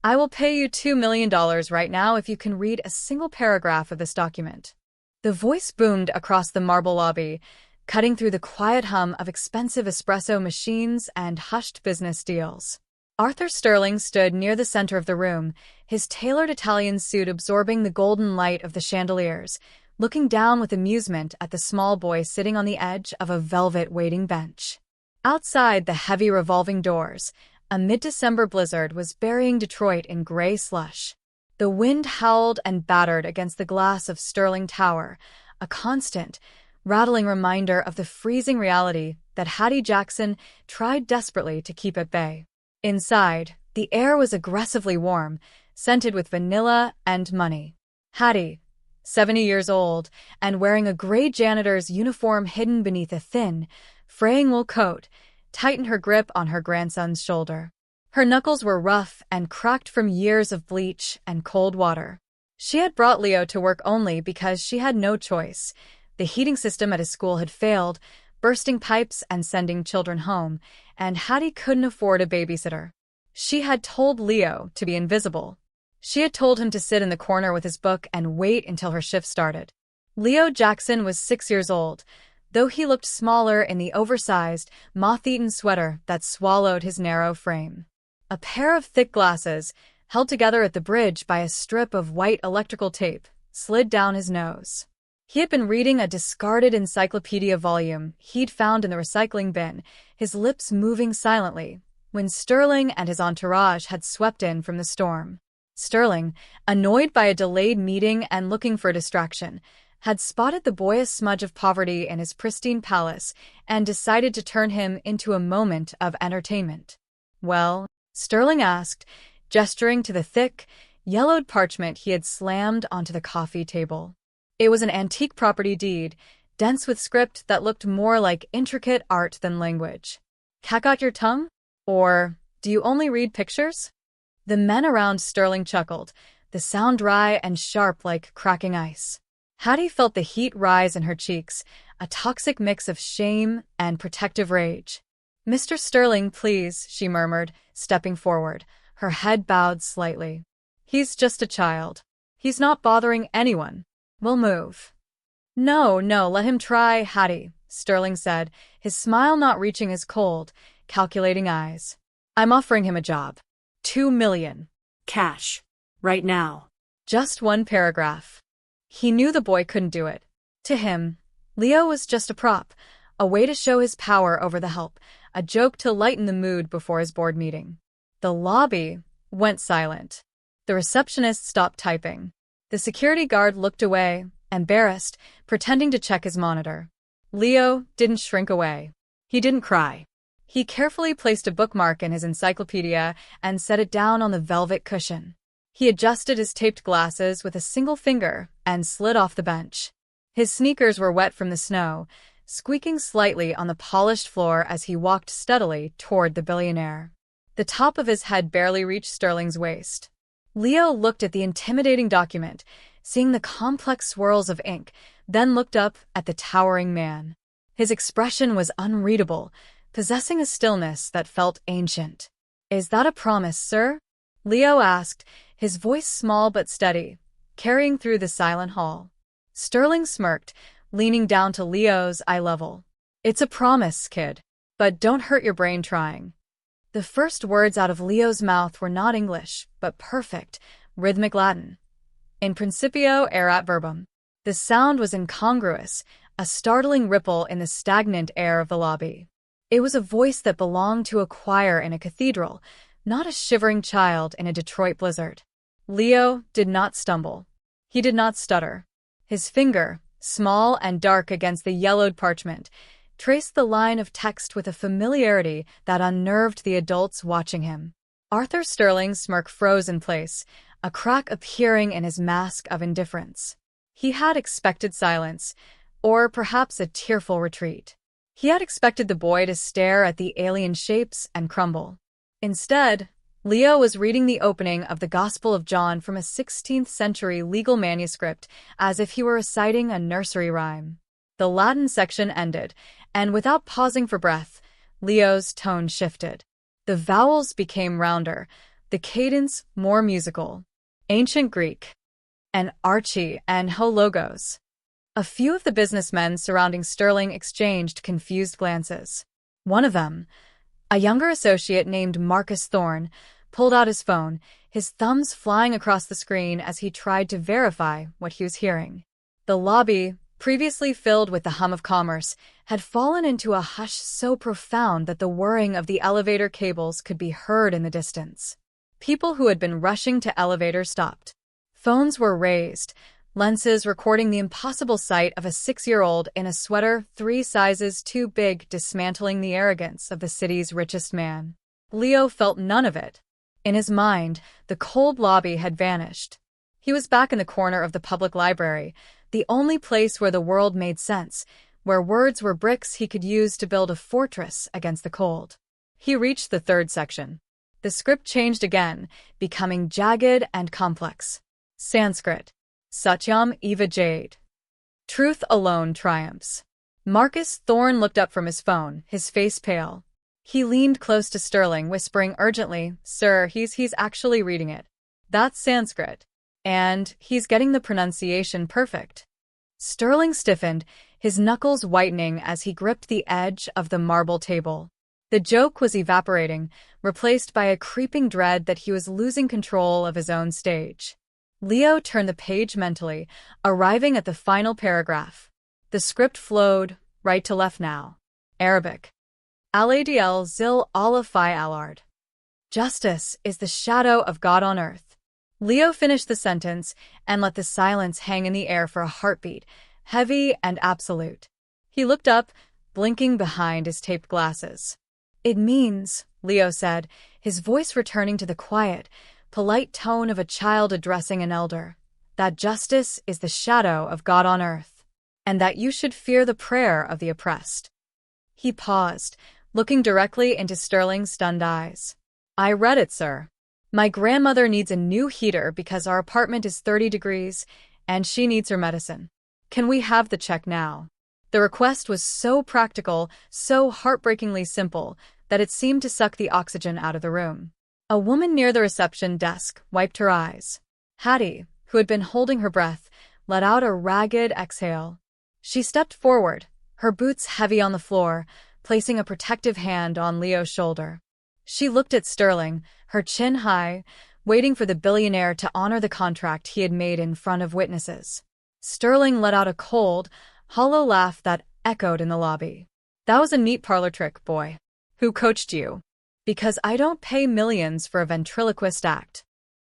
I will pay you $2 million right now if you can read a single paragraph of this document. The voice boomed across the marble lobby, cutting through the quiet hum of expensive espresso machines and hushed business deals. Arthur Sterling stood near the center of the room, his tailored Italian suit absorbing the golden light of the chandeliers, looking down with amusement at the small boy sitting on the edge of a velvet waiting bench. Outside the heavy revolving doors, a mid-December blizzard was burying Detroit in gray slush. The wind howled and battered against the glass of Sterling Tower, a constant, rattling reminder of the freezing reality that Hattie Jackson tried desperately to keep at bay. Inside, the air was aggressively warm, scented with vanilla and money. Hattie, 70 years old, and wearing a gray janitor's uniform hidden beneath a thin, fraying wool coat, tightened her grip on her grandson's shoulder. Her knuckles were rough and cracked from years of bleach and cold water. She had brought Leo to work only because she had no choice. The heating system at his school had failed, bursting pipes and sending children home, and Hattie couldn't afford a babysitter. She had told Leo to be invisible. She had told him to sit in the corner with his book and wait until her shift started. Leo Jackson was 6 years old, though he looked smaller in the oversized, moth-eaten sweater that swallowed his narrow frame. A pair of thick glasses, held together at the bridge by a strip of white electrical tape, slid down his nose. He had been reading a discarded encyclopedia volume he'd found in the recycling bin, his lips moving silently, when Sterling and his entourage had swept in from the storm. Sterling, annoyed by a delayed meeting and looking for a distraction, had spotted the boyish smudge of poverty in his pristine palace and decided to turn him into a moment of entertainment. "Well?" Sterling asked, gesturing to the thick, yellowed parchment he had slammed onto the coffee table. It was an antique property deed, dense with script that looked more like intricate art than language. "Cat got your tongue? Or do you only read pictures?" The men around Sterling chuckled, the sound dry and sharp like cracking ice. Hattie felt the heat rise in her cheeks, a toxic mix of shame and protective rage. "Mr. Sterling, please," she murmured, stepping forward, her head bowed slightly. "He's just a child. He's not bothering anyone. We'll move." No, let him try, Hattie," Sterling said, his smile not reaching his cold, calculating eyes. "I'm offering him a job. $2 million. Cash. Right now." Just one paragraph. He knew the boy couldn't do it. To him, Leo was just a prop, a way to show his power over the help, a joke to lighten the mood before his board meeting. The lobby went silent. The receptionist stopped typing. The security guard looked away, embarrassed, pretending to check his monitor. Leo didn't shrink away. He didn't cry. He carefully placed a bookmark in his encyclopedia and set it down on the velvet cushion. He adjusted his taped glasses with a single finger and slid off the bench. His sneakers were wet from the snow, squeaking slightly on the polished floor as he walked steadily toward the Billionaire. The top of his head barely reached Sterling's waist. Leo looked at the intimidating document, seeing the complex swirls of ink, then looked up at the towering man. His expression was unreadable, possessing a stillness that felt ancient. "Is that a promise, sir?" Leo asked, his voice small but steady, carrying through the silent hall. Sterling smirked, leaning down to Leo's eye level. "It's a promise, kid. But don't hurt your brain trying." The first words out of Leo's mouth were not English, but perfect, rhythmic Latin. In principio erat verbum. The sound was incongruous, a startling ripple in the stagnant air of the lobby. It was a voice that belonged to a choir in a cathedral, not a shivering child in a Detroit blizzard. Leo did not stumble. He did not stutter. His finger, small and dark against the yellowed parchment, traced the line of text with a familiarity that unnerved the adults watching him. Arthur Sterling's smirk froze in place, a crack appearing in his mask of indifference. He had expected silence, or perhaps a tearful retreat. He had expected the boy to stare at the alien shapes and crumble. Instead, Leo was reading the opening of the Gospel of John from a 16th-century legal manuscript as if he were reciting a nursery rhyme. The Latin section ended, and without pausing for breath, Leo's tone shifted. The vowels became rounder, the cadence more musical. Ancient Greek. And Archie and Ho logos. A few of the businessmen surrounding Sterling exchanged confused glances. One of them, a younger associate named Marcus Thorne, pulled out his phone, his thumbs flying across the screen as he tried to verify what he was hearing. The lobby, previously filled with the hum of commerce, had fallen into a hush so profound that the whirring of the elevator cables could be heard in the distance. People who had been rushing to elevators stopped. Phones were raised, lenses recording the impossible sight of a 6-year-old in a sweater 3 sizes too big dismantling the arrogance of the city's richest man. Leo felt none of it. In his mind, the cold lobby had vanished. He was back in the corner of the public library, the only place where the world made sense, where words were bricks he could use to build a fortress against the cold. He reached the 3rd section. The script changed again, becoming jagged and complex. Sanskrit. Satyam eva jade. Truth alone triumphs. Marcus Thorne looked up from his phone, his face pale. He leaned close to Sterling, whispering urgently, "Sir, he's actually reading it. That's Sanskrit. And he's getting the pronunciation perfect." Sterling stiffened, his knuckles whitening as he gripped the edge of the marble table. The joke was evaporating, replaced by a creeping dread that he was losing control of his own stage. Leo turned the page mentally, arriving at the final paragraph. The script flowed, right to left now. Arabic. Al-Adl zil Allah fi al-ard. Justice is the shadow of God on earth. Leo finished the sentence and let the silence hang in the air for a heartbeat, heavy and absolute. He looked up, blinking behind his taped glasses. "It means," Leo said, his voice returning to the quiet, polite tone of a child addressing an elder, "that justice is the shadow of God on earth, and that you should fear the prayer of the oppressed." He paused, looking directly into Sterling's stunned eyes. "I read it, sir. My grandmother needs a new heater because our apartment is 30 degrees, and she needs her medicine. Can we have the check now?" The request was so practical, so heartbreakingly simple, that it seemed to suck the oxygen out of the room. A woman near the reception desk wiped her eyes. Hattie, who had been holding her breath, let out a ragged exhale. She stepped forward, her boots heavy on the floor, placing a protective hand on Leo's shoulder. She looked at Sterling, her chin high, waiting for the billionaire to honor the contract he had made in front of witnesses. Sterling let out a cold, hollow laugh that echoed in the lobby. "That was a neat parlor trick, boy. Who coached you?" "Because I don't pay millions for a ventriloquist act."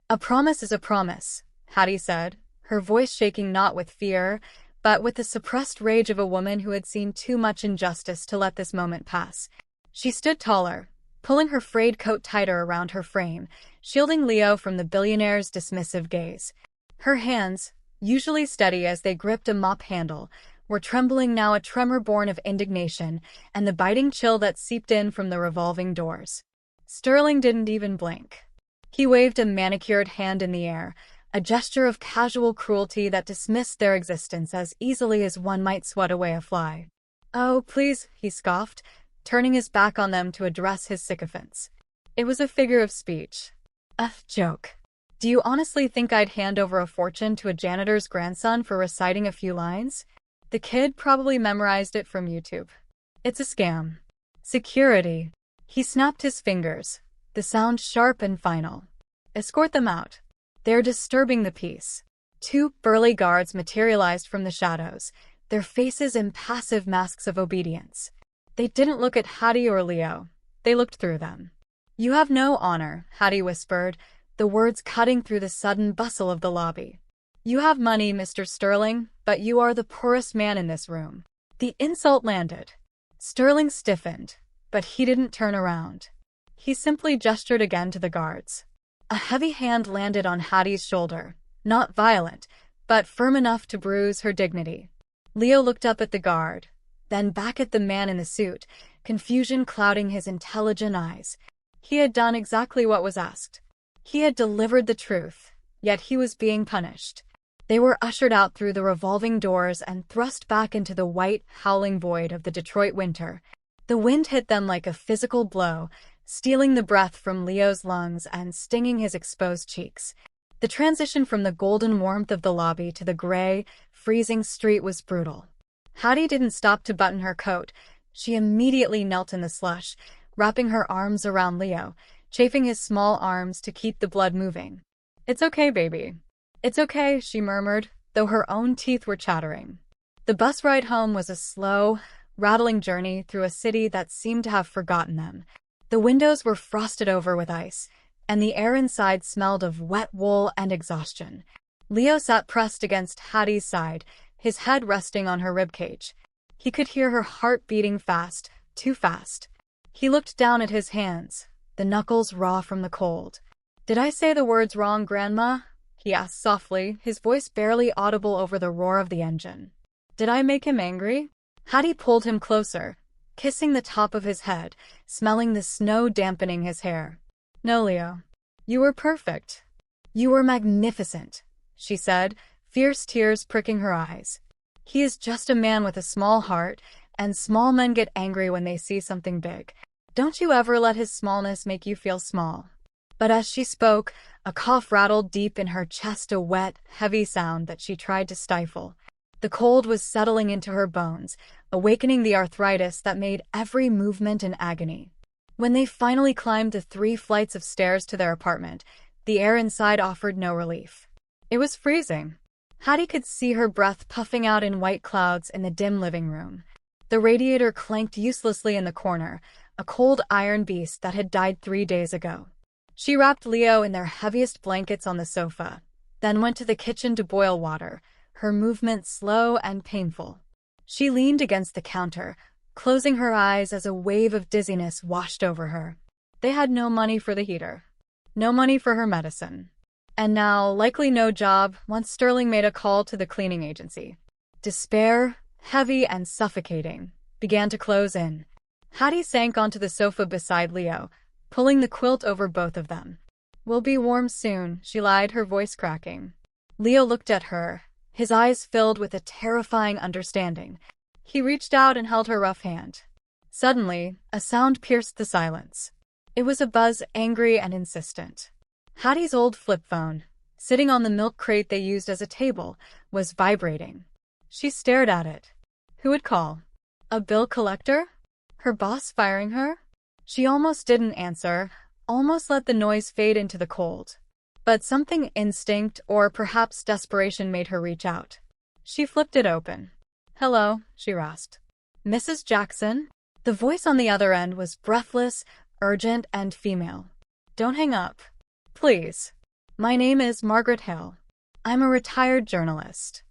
"A promise is a promise," Hattie said, her voice shaking not with fear, but with the suppressed rage of a woman who had seen too much injustice to let this moment pass. She stood taller, pulling her frayed coat tighter around her frame, shielding Leo from the billionaire's dismissive gaze. Her hands, usually steady as they gripped a mop handle, were trembling now, a tremor born of indignation and the biting chill that seeped in from the revolving doors. Sterling didn't even blink. He waved a manicured hand in the air, a gesture of casual cruelty that dismissed their existence as easily as one might swat away a fly. "Oh, please," he scoffed, turning his back on them to address his sycophants. It was a figure of speech. A joke. "Do you honestly think I'd hand over a fortune to a janitor's grandson for reciting a few lines? The kid probably memorized it from YouTube. It's a scam." "Security." He snapped his fingers, the sound sharp and final. "Escort them out. They're disturbing the peace." 2 burly guards materialized from the shadows, their faces impassive masks of obedience. They didn't look at Hattie or Leo. They looked through them. "You have no honor," Hattie whispered, the words cutting through the sudden bustle of the lobby. "You have money, Mr. Sterling, but you are the poorest man in this room." The insult landed. Sterling stiffened, but he didn't turn around. He simply gestured again to the guards. A heavy hand landed on Hattie's shoulder, not violent, but firm enough to bruise her dignity. Leo looked up at the guard, then back at the man in the suit, confusion clouding his intelligent eyes. He had done exactly what was asked. He had delivered the truth, yet he was being punished. They were ushered out through the revolving doors and thrust back into the white, howling void of the Detroit winter. The wind hit them like a physical blow, stealing the breath from Leo's lungs and stinging his exposed cheeks. The transition from the golden warmth of the lobby to the gray, freezing street was brutal. Hattie didn't stop to button her coat. She immediately knelt in the slush, wrapping her arms around Leo, chafing his small arms to keep the blood moving. "It's okay, baby. It's okay," she murmured, though her own teeth were chattering. The bus ride home was a slow, rattling journey through a city that seemed to have forgotten them. The windows were frosted over with ice, and the air inside smelled of wet wool and exhaustion. Leo sat pressed against Hattie's side, his head resting on her ribcage. He could hear her heart beating fast, too fast. He looked down at his hands, the knuckles raw from the cold. "Did I say the words wrong, Grandma?" he asked softly, his voice barely audible over the roar of the engine. "Did I make him angry?" Hattie pulled him closer, kissing the top of his head, smelling the snow dampening his hair. "No, Leo. You were perfect. You were magnificent," she said, fierce tears pricking her eyes. "He is just a man with a small heart, and small men get angry when they see something big. Don't you ever let his smallness make you feel small." But as she spoke, a cough rattled deep in her chest, a wet, heavy sound that she tried to stifle. The cold was settling into her bones, awakening the arthritis that made every movement an agony. When they finally climbed the 3 flights of stairs to their apartment, the air inside offered no relief. It was freezing. Hattie could see her breath puffing out in white clouds in the dim living room. The radiator clanked uselessly in the corner, a cold iron beast that had died 3 days ago. She wrapped Leo in their heaviest blankets on the sofa, then went to the kitchen to boil water, her movement slow and painful. She leaned against the counter, closing her eyes as a wave of dizziness washed over her. They had no money for the heater, no money for her medicine, and now likely no job once Sterling made a call to the cleaning agency. Despair, heavy and suffocating, began to close in. Hattie sank onto the sofa beside Leo, pulling the quilt over both of them. "We'll be warm soon," she lied, her voice cracking. Leo looked at her, his eyes filled with a terrifying understanding. He reached out and held her rough hand. Suddenly, a sound pierced the silence. It was a buzz, angry and insistent. Hattie's old flip phone, sitting on the milk crate they used as a table, was vibrating. She stared at it. Who would call? A bill collector? Her boss firing her? She almost didn't answer, almost let the noise fade into the cold. But something, instinct or perhaps desperation, made her reach out. She flipped it open. "Hello," she rasped. "Mrs. Jackson?" The voice on the other end was breathless, urgent, and female. "Don't hang up. Please. My name is Margaret Hill. I'm a retired journalist.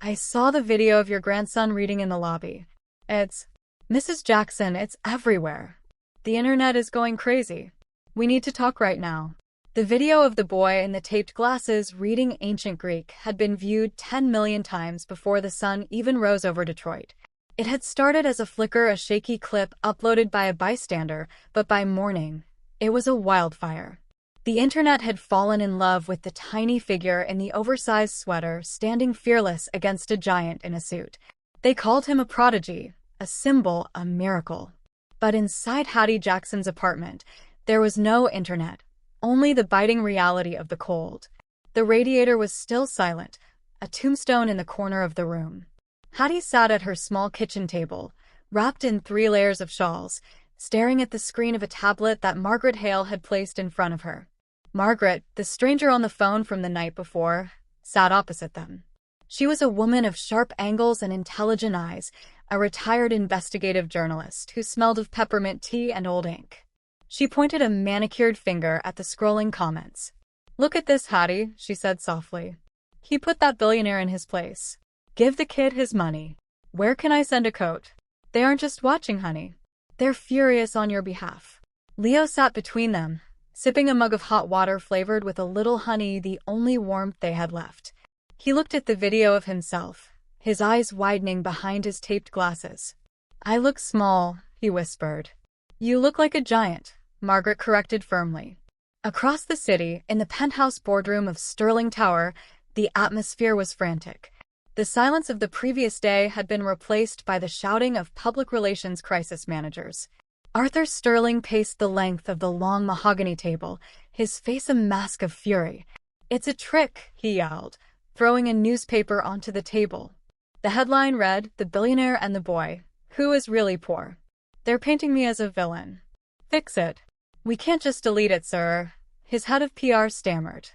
I saw the video of your grandson reading in the lobby. It's... Mrs. Jackson, it's everywhere. The internet is going crazy. We need to talk right now." The video of the boy in the taped glasses reading ancient Greek had been viewed 10 million times before the sun even rose over Detroit. It had started as a flicker, a shaky clip uploaded by a bystander, but by morning, it was a wildfire. The internet had fallen in love with the tiny figure in the oversized sweater standing fearless against a giant in a suit. They called him a prodigy, a symbol, a miracle. But inside Hattie Jackson's apartment, there was no internet. Only the biting reality of the cold. The radiator was still silent, a tombstone in the corner of the room. Hattie sat at her small kitchen table, wrapped in 3 layers of shawls, staring at the screen of a tablet that Margaret Hale had placed in front of her. Margaret, the stranger on the phone from the night before, sat opposite them. She was a woman of sharp angles and intelligent eyes, a retired investigative journalist who smelled of peppermint tea and old ink. She pointed a manicured finger at the scrolling comments. "Look at this, Hattie," she said softly. "He put that billionaire in his place. Give the kid his money. Where can I send a coat? They aren't just watching, honey. They're furious on your behalf." Leo sat between them, sipping a mug of hot water flavored with a little honey, the only warmth they had left. He looked at the video of himself, his eyes widening behind his taped glasses. "I look small," he whispered. "You look like a giant," Margaret corrected firmly. Across the city, in the penthouse boardroom of Sterling Tower, the atmosphere was frantic. The silence of the previous day had been replaced by the shouting of public relations crisis managers. Arthur Sterling paced the length of the long mahogany table, his face a mask of fury. "It's a trick," he yelled, throwing a newspaper onto the table. The headline read, "The Billionaire and the Boy, Who is Really Poor. They're painting me as a villain. Fix it." "We can't just delete it, sir," his head of PR stammered.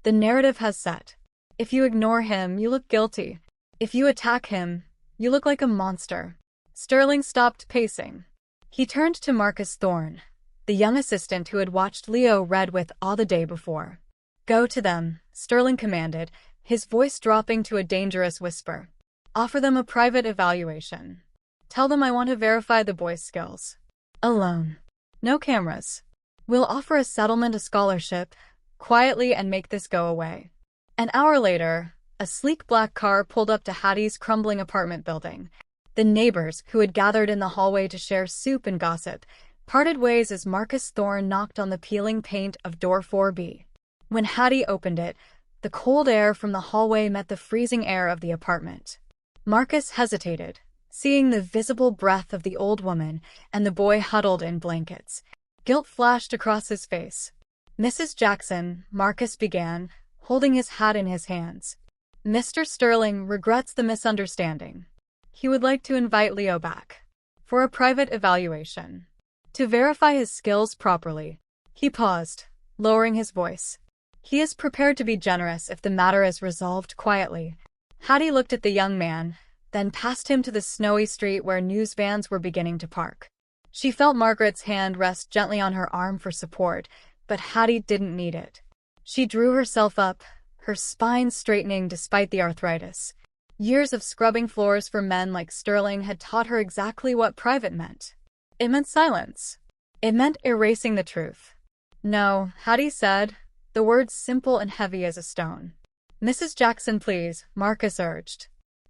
"The narrative has set. If you ignore him, you look guilty. If you attack him, you look like a monster." Sterling stopped pacing. He turned to Marcus Thorne, the young assistant who had watched Leo read with awe the day before. "Go to them," Sterling commanded, his voice dropping to a dangerous whisper. "Offer them a private evaluation. Tell them I want to verify the boy's skills. Alone. No cameras. We'll offer a settlement, a scholarship, quietly, and make this go away." An hour later, a sleek black car pulled up to Hattie's crumbling apartment building. The neighbors, who had gathered in the hallway to share soup and gossip, parted ways as Marcus Thorne knocked on the peeling paint of door 4B. When Hattie opened it, the cold air from the hallway met the freezing air of the apartment. Marcus hesitated, seeing the visible breath of the old woman and the boy huddled in blankets. Guilt flashed across his face. "Mrs. Jackson," Marcus began, holding his hat in his hands. "Mr. Sterling regrets the misunderstanding. He would like to invite Leo back for a private evaluation to verify his skills properly." He paused, lowering his voice. "He is prepared to be generous if the matter is resolved quietly." Hattie looked at the young man, then passed him to the snowy street where news vans were beginning to park. She felt Margaret's hand rest gently on her arm for support, but Hattie didn't need it. She drew herself up, her spine straightening despite the arthritis. Years of scrubbing floors for men like Sterling had taught her exactly what private meant. It meant silence. It meant erasing the truth. "No," Hattie said, the words simple and heavy as a stone. "Mrs. Jackson, please," Marcus urged.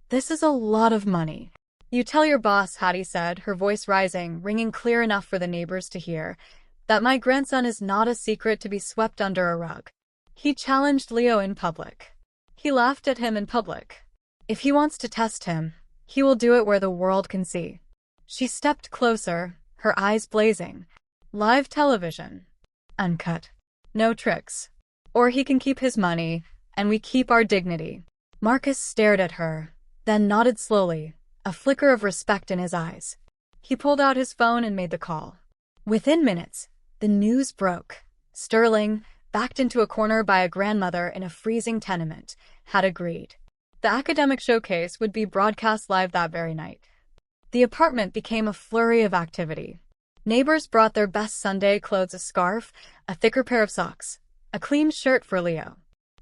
"This is a lot of money." "You tell your boss," Hattie said, her voice rising, ringing clear enough for the neighbors to hear, "that my grandson is not a secret to be swept under a rug. He challenged Leo in public. He laughed at him in public. If he wants to test him, he will do it where the world can see." She stepped closer, her eyes blazing. "Live television. Uncut. No tricks. Or he can keep his money, and we keep our dignity." Marcus stared at her, then nodded slowly, a flicker of respect in his eyes. He pulled out his phone and made the call. Within minutes, the news broke. Sterling, backed into a corner by a grandmother in a freezing tenement, had agreed. The academic showcase would be broadcast live that very night. The apartment became a flurry of activity. Neighbors brought their best Sunday clothes, a scarf, a thicker pair of socks, a clean shirt for Leo.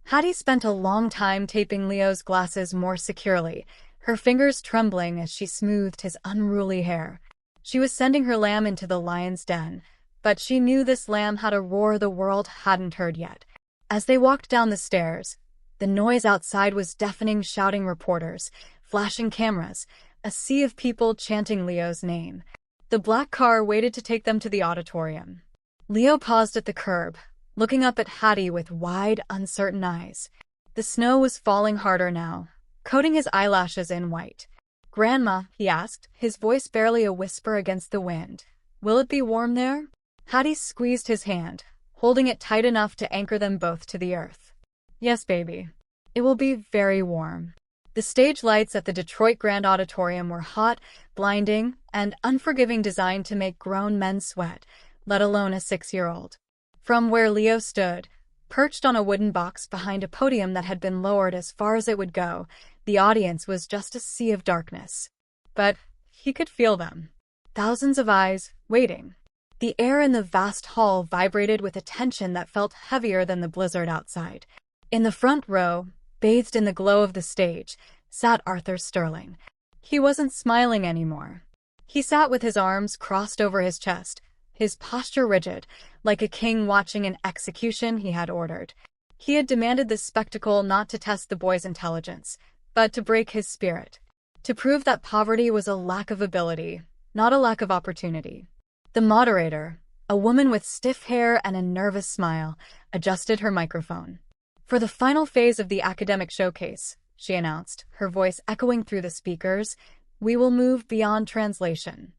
Hattie spent a long time taping Leo's glasses more securely, her fingers trembling as she smoothed his unruly hair. She was sending her lamb into the lion's den, but she knew this lamb had a roar the world hadn't heard yet. As they walked down the stairs, the noise outside was deafening, shouting reporters, flashing cameras, a sea of people chanting Leo's name. The black car waited to take them to the auditorium. Leo paused at the curb, looking up at Hattie with wide, uncertain eyes. The snow was falling harder now, coating his eyelashes in white. "Grandma," he asked, his voice barely a whisper against the wind, "will it be warm there?" Hattie squeezed his hand, holding it tight enough to anchor them both to the earth. "Yes, baby. It will be very warm." The stage lights at the Detroit Grand Auditorium were hot, blinding, and unforgiving, designed to make grown men sweat, let alone a 6-year-old. From where Leo stood, perched on a wooden box behind a podium that had been lowered as far as it would go, the audience was just a sea of darkness. But he could feel them. Thousands of eyes, waiting. The air in the vast hall vibrated with a tension that felt heavier than the blizzard outside. In the front row, bathed in the glow of the stage, sat Arthur Sterling. He wasn't smiling anymore. He sat with his arms crossed over his chest, his posture rigid, like a king watching an execution he had ordered. He had demanded this spectacle not to test the boy's intelligence, but to break his spirit, to prove that poverty was a lack of ability, not a lack of opportunity. The moderator, a woman with stiff hair and a nervous smile, adjusted her microphone. "For the final phase of the academic showcase," she announced, her voice echoing through the speakers, "we will move beyond translation.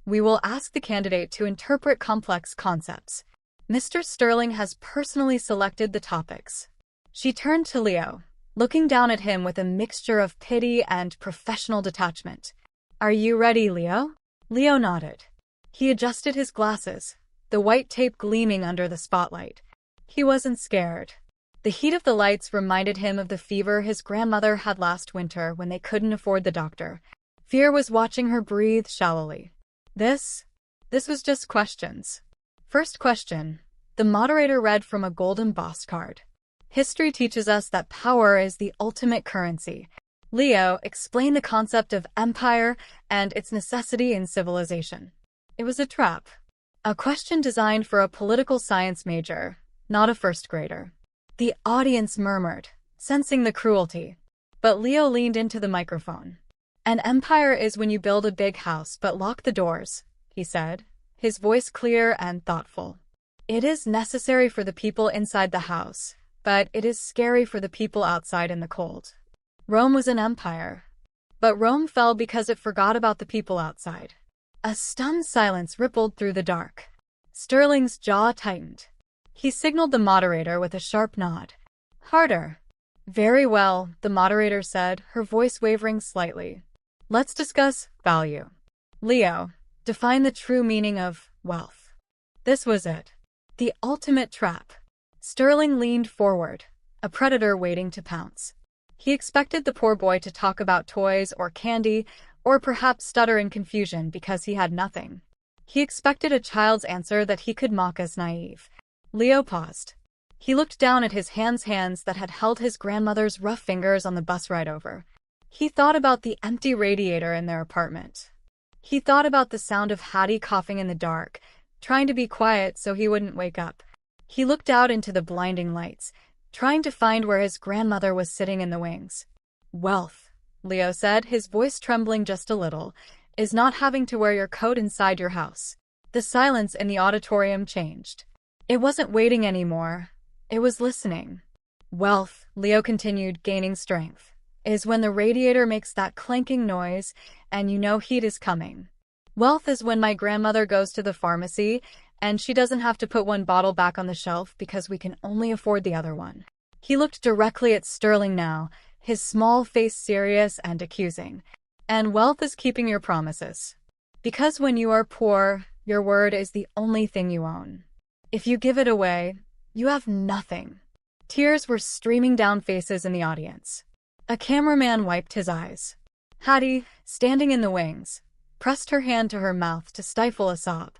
We will ask the candidate to interpret complex concepts. Mr. Sterling has personally selected the topics. She turned to Leo, looking down at him with a mixture of pity and professional detachment. Are you ready, Leo? Leo nodded. He adjusted his glasses, the white tape gleaming under the spotlight. He wasn't scared. The heat of the lights reminded him of the fever his grandmother had last winter when they couldn't afford the doctor. Fear was watching her breathe shallowly. This was just questions. First question. The moderator read from a golden boss card. History teaches us that power is the ultimate currency. Leo explained the concept of empire and its necessity in civilization. It was a trap. A question designed for a political science major, not a first grader. The audience murmured, sensing the cruelty. But Leo leaned into the microphone. An empire is when you build a big house but lock the doors, he said, his voice clear and thoughtful. It is necessary for the people inside the house, but it is scary for the people outside in the cold. Rome was an empire, but Rome fell because it forgot about the people outside. A stunned silence rippled through the dark. Sterling's jaw tightened. He signaled the moderator with a sharp nod. Harder. Very well, the moderator said, her voice wavering slightly. Let's discuss value. Leo, define the true meaning of wealth. This was it. The ultimate trap. Sterling leaned forward, a predator waiting to pounce. He expected the poor boy to talk about toys or candy, or perhaps stutter in confusion because he had nothing. He expected a child's answer that he could mock as naive. Leo paused. He looked down at his hands that had held his grandmother's rough fingers on the bus ride over. He thought about the empty radiator in their apartment. He thought about the sound of Hattie coughing in the dark, trying to be quiet so he wouldn't wake up. He looked out into the blinding lights, trying to find where his grandmother was sitting in the wings. Wealth, Leo said, his voice trembling just a little, is not having to wear your coat inside your house. The silence in the auditorium changed. It wasn't waiting anymore. It was listening. Wealth, Leo continued, gaining strength, is when the radiator makes that clanking noise and you know heat is coming. Wealth is when my grandmother goes to the pharmacy and she doesn't have to put one bottle back on the shelf because we can only afford the other one. He looked directly at Sterling now, his small face serious and accusing. And wealth is keeping your promises. Because when you are poor, your word is the only thing you own. If you give it away, you have nothing. Tears were streaming down faces in the audience. A cameraman wiped his eyes. Hattie, standing in the wings, pressed her hand to her mouth to stifle a sob.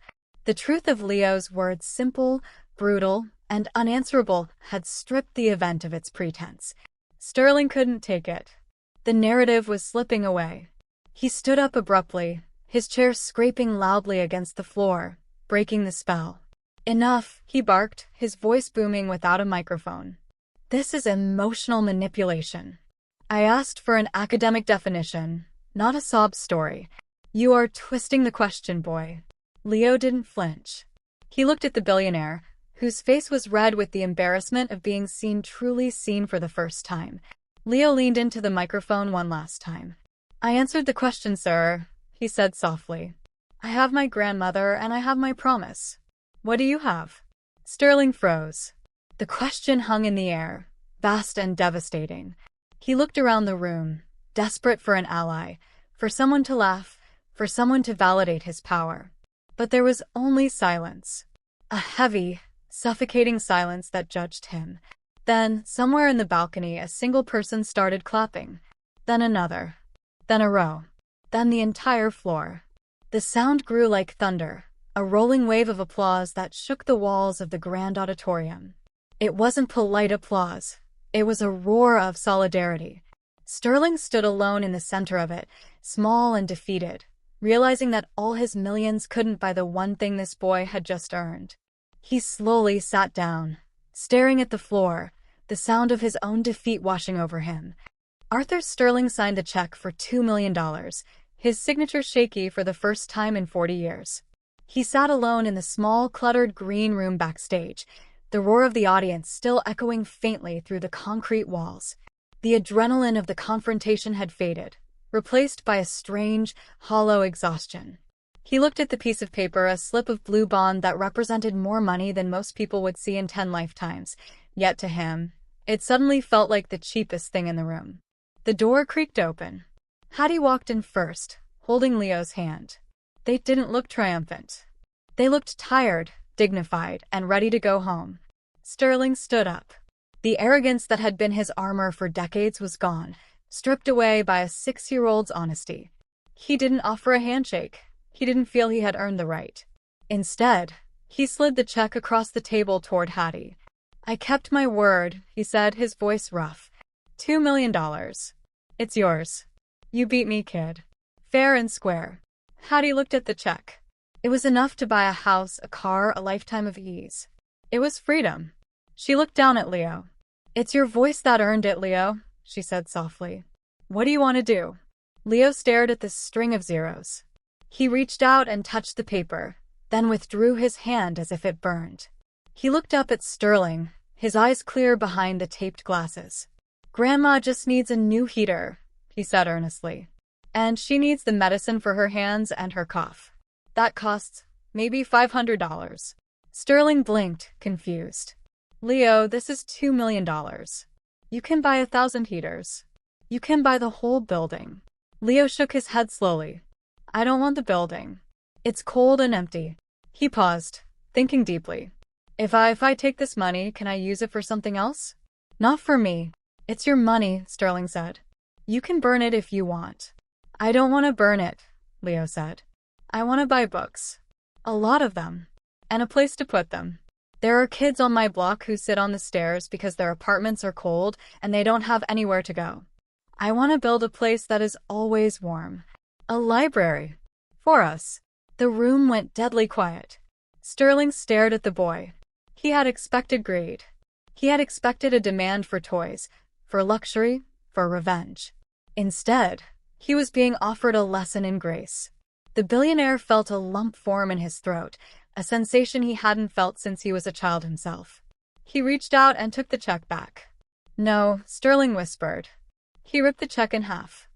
The truth of Leo's words, simple, brutal, and unanswerable, had stripped the event of its pretense. Sterling couldn't take it. The narrative was slipping away. He stood up abruptly, his chair scraping loudly against the floor, breaking the spell. Enough, he barked, his voice booming without a microphone. This is emotional manipulation. I asked for an academic definition, not a sob story. You are twisting the question, boy. Leo didn't flinch. He looked at the billionaire, whose face was red with the embarrassment of being seen, truly seen for the first time. Leo leaned into the microphone one last time. I answered the question, sir, he said softly. I have my grandmother and I have my promise. What do you have? Sterling froze. The question hung in the air, vast and devastating. He looked around the room, desperate for an ally, for someone to laugh, for someone to validate his power. But there was only silence. A heavy, suffocating silence that judged him. Then, somewhere in the balcony, a single person started clapping. Then another. Then a row. Then the entire floor. The sound grew like thunder, a rolling wave of applause that shook the walls of the grand auditorium. It wasn't polite applause. It was a roar of solidarity. Sterling stood alone in the center of it, small and defeated, realizing that all his millions couldn't buy the one thing this boy had just earned. He slowly sat down, staring at the floor, the sound of his own defeat washing over him. Arthur Sterling signed the check for $2 million, his signature shaky for the first time in 40 years. He sat alone in the small, cluttered green room backstage, the roar of the audience still echoing faintly through the concrete walls. The adrenaline of the confrontation had faded, replaced by a strange, hollow exhaustion. He looked at the piece of paper, a slip of blue bond that represented more money than most people would see in 10 lifetimes. Yet to him, it suddenly felt like the cheapest thing in the room. The door creaked open. Hattie walked in first, holding Leo's hand. They didn't look triumphant. They looked tired, dignified, and ready to go home. Sterling stood up. The arrogance that had been his armor for decades was gone, stripped away by a 6-year-old's honesty. He didn't offer a handshake. He didn't feel he had earned the right. Instead, he slid the check across the table toward Hattie. "I kept my word," he said, his voice rough. $2 million. It's yours. You beat me, kid. Fair and square. Hattie looked at the check. It was enough to buy a house, a car, a lifetime of ease. It was freedom. She looked down at Leo. "It's your voice that earned it, Leo," she said softly. "What do you want to do?" Leo stared at the string of zeros. He reached out and touched the paper, then withdrew his hand as if it burned. He looked up at Sterling, his eyes clear behind the taped glasses. "Grandma just needs a new heater," he said earnestly. "And she needs the medicine for her hands and her cough. That costs maybe $500. Sterling blinked, confused. "Leo, this is $2 million. You can buy 1,000 heaters. You can buy the whole building." Leo shook his head slowly. "I don't want the building. It's cold and empty." He paused, thinking deeply. If I take this money, can I use it for something else?" "Not for me. It's your money," Sterling said. "You can burn it if you want." "I don't want to burn it," Leo said. "I want to buy books. A lot of them. And a place to put them. There are kids on my block who sit on the stairs because their apartments are cold and they don't have anywhere to go. I want to build a place that is always warm. A library. For us." The room went deadly quiet. Sterling stared at the boy. He had expected greed. He had expected a demand for toys, for luxury, for revenge. Instead, he was being offered a lesson in grace. The billionaire felt a lump form in his throat, a sensation he hadn't felt since he was a child himself. He reached out and took the check back. "No," Sterling whispered. He ripped the check in half.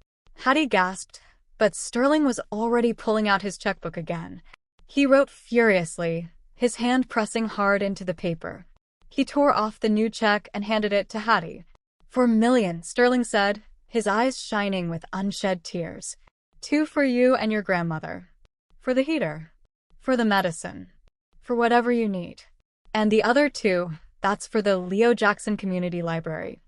Hattie gasped, but Sterling was already pulling out his checkbook again. He wrote furiously, his hand pressing hard into the paper. He tore off the new check and handed it to Hattie. "For $1,000,000, Sterling said, his eyes shining with unshed tears. "2 for you and your grandmother. For the heater. For the medicine. For whatever you need. And the other 2, that's for the Leo Jackson Community Library.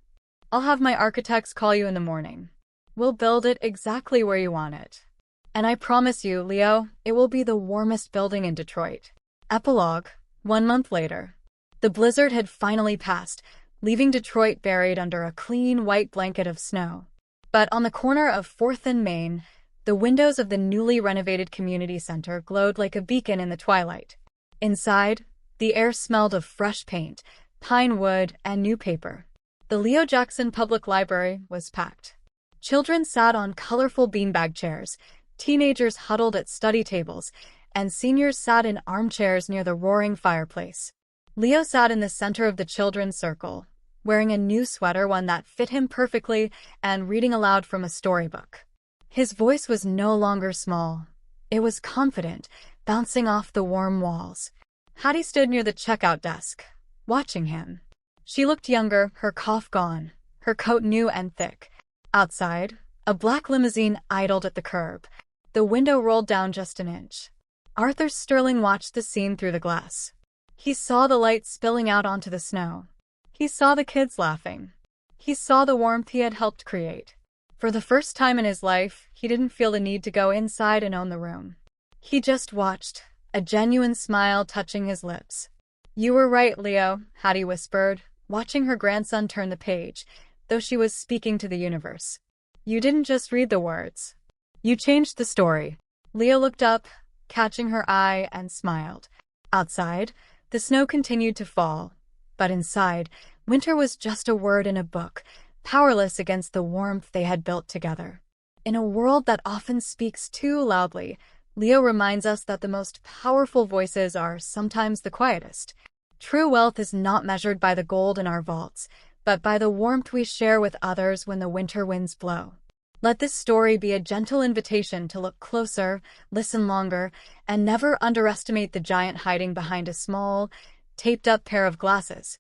I'll have my architects call you in the morning. We'll build it exactly where you want it. And I promise you, Leo, it will be the warmest building in Detroit." Epilogue. 1 month later. The blizzard had finally passed, leaving Detroit buried under a clean white blanket of snow. But on the corner of 4th and Main, the windows of the newly renovated community center glowed like a beacon in the twilight. Inside, the air smelled of fresh paint, pine wood, and new paper. The Leo Jackson Public Library was packed. Children sat on colorful beanbag chairs, teenagers huddled at study tables, and seniors sat in armchairs near the roaring fireplace. Leo sat in the center of the children's circle, wearing a new sweater, one that fit him perfectly, and reading aloud from a storybook. His voice was no longer small. It was confident, bouncing off the warm walls. Hattie stood near the checkout desk, watching him. She looked younger, her cough gone, her coat new and thick. Outside, a black limousine idled at the curb. The window rolled down just an inch. Arthur Sterling watched the scene through the glass. He saw the light spilling out onto the snow. He saw the kids laughing. He saw the warmth he had helped create. For the first time in his life, he didn't feel the need to go inside and own the room. He just watched, a genuine smile touching his lips. "You were right, Leo," Hattie whispered, watching her grandson turn the page, though she was speaking to the universe. "You didn't just read the words. You changed the story." Leo looked up, catching her eye, and smiled. Outside, the snow continued to fall, but inside, winter was just a word in a book, powerless against the warmth they had built together. In a world that often speaks too loudly, Leo reminds us that the most powerful voices are sometimes the quietest. True wealth is not measured by the gold in our vaults, but by the warmth we share with others when the winter winds blow. Let this story be a gentle invitation to look closer, listen longer, and never underestimate the giant hiding behind a small, taped-up pair of glasses.